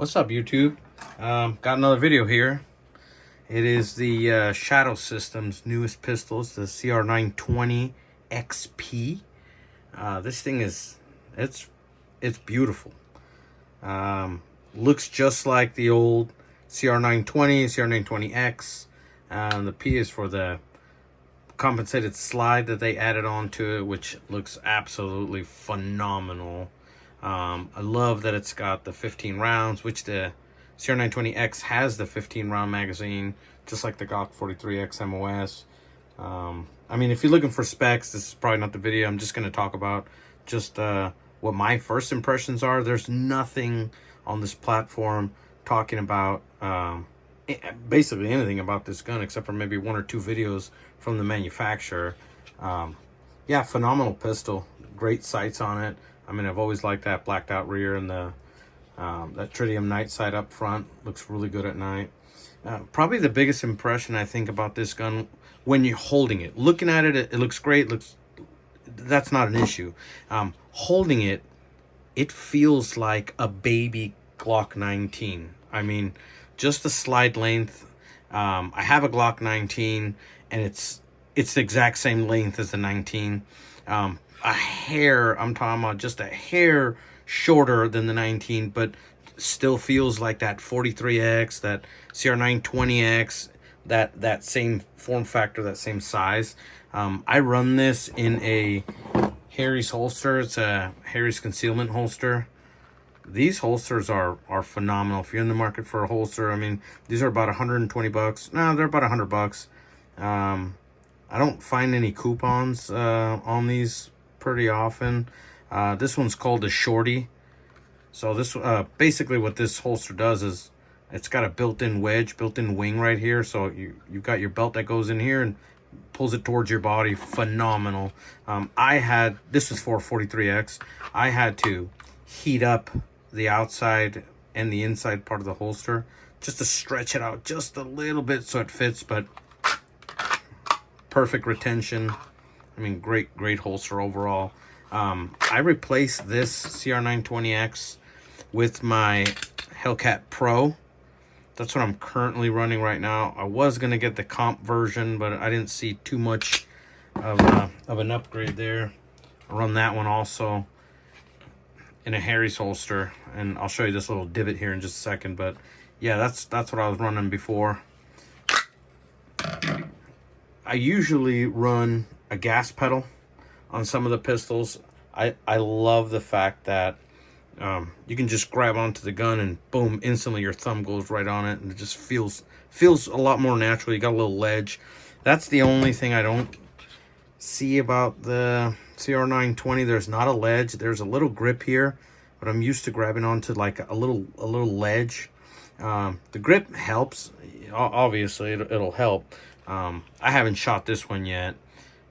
What's up, YouTube? Got another video here. It is the Shadow Systems newest pistols, the CR920XP. This thing is it's beautiful. Looks just like the old CR920, CR920X. The P is for the compensated slide that they added onto it, which looks absolutely phenomenal. I love that it's got the 15 rounds, which the CR920X has the 15 round magazine, just like the Glock 43X MOS. I mean, if you're looking for specs, this is probably not the video. I'm just going to talk about just what my first impressions are. There's nothing on this platform talking about basically anything about this gun except for maybe one or two videos from the manufacturer. Yeah, phenomenal pistol. Great sights on it. I mean, I've always liked that blacked out rear and the that tritium night sight up front. Looks really good at night. Probably the biggest impression I think about this gun when you're holding it. Looking at it, it looks great. That's not an issue. Holding it, it feels like a baby Glock 19. I mean, just the slide length. I have a Glock 19, and it's the exact same length as the 19. A hair, I'm talking about just a hair shorter than the 19, but still feels like that 43X, that CR920X, that same form factor, that same size. I run this in a Harry's holster. It's a Harry's concealment holster. These holsters are phenomenal. If you're in the market for a holster, I mean, these are about 120 bucks. No, they're about 100 bucks. I don't find any coupons on these pretty often. This one's called a Shorty. So this basically what this holster does is it's got a built-in wedge, built-in wing right here. So you've got your belt that goes in here and pulls it towards your body. Phenomenal. This is for 43X. I had to heat up the outside and the inside part of the holster just to stretch it out just a little bit so it fits, but perfect retention. I mean, great holster overall. I replaced this CR920X with my Hellcat Pro. That's what I'm currently running right now. I was going to get the comp version, but I didn't see too much of an upgrade there. I run that one also in a Harry's holster, and I'll show you this little divot here in just a second. But yeah, that's what I was running before. I usually run a gas pedal on some of the pistols. I love the fact that you can just grab onto the gun and boom, instantly your thumb goes right on it, and it just feels a lot more natural. You got a little ledge. That's the only thing I don't see about the CR920. There's not a ledge. There's a little grip here, but I'm used to grabbing onto like a little ledge. The grip helps. Obviously, it'll help. I haven't shot this one yet,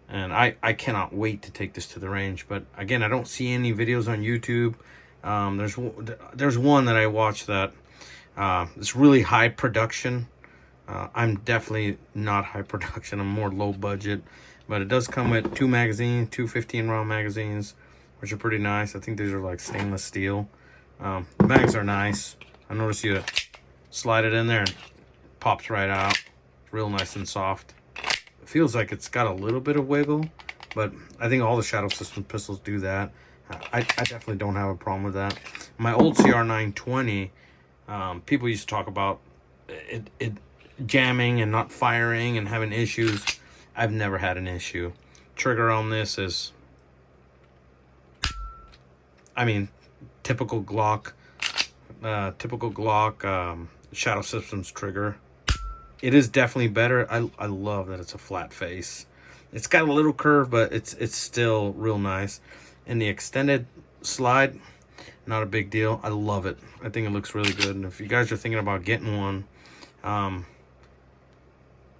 and I cannot wait to take this to the range. But again, I don't see any videos on YouTube. There's one that I watched that it's really high production. I'm definitely not high production. I'm more low budget, but it does come with two 15 round magazines, which are pretty nice. I think these are like stainless steel. The mags are nice. I noticed you slide it in there and it pops right out. It's real nice and soft. It feels like it's got a little bit of wiggle, but I think all the Shadow System pistols do that. I definitely don't have a problem with that. My old CR920, people used to talk about it jamming and not firing and having issues. I've never had an issue. Trigger on this is, I mean, typical Glock Shadow Systems trigger. It is definitely better. I love that it's a flat face. It's got a little curve, but it's still real nice. And the extended slide, not a big deal. I love it. I think it looks really good. And if you guys are thinking about getting one,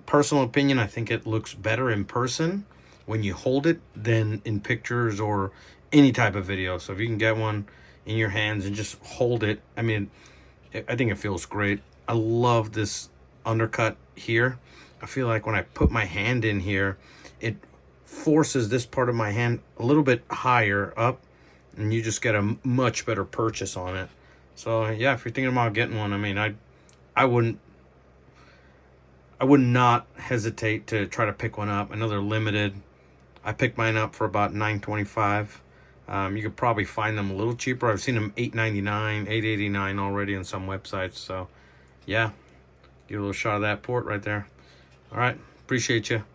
personal opinion, I think it looks better in person when you hold it than in pictures or any type of video. So if you can get one in your hands and just hold it, I mean, I think it feels great. I love this undercut here. I feel like when I put my hand in here, it forces this part of my hand a little bit higher up, and you just get a much better purchase on it. So yeah, if you're thinking about getting one, I mean, I would not hesitate to try to pick one up. I know they're limited. I picked mine up for about $9.25. You could probably find them a little cheaper. I've seen them $8.99, $8.89 already on some websites. So yeah, give a little shot of that port right there. All right, appreciate you.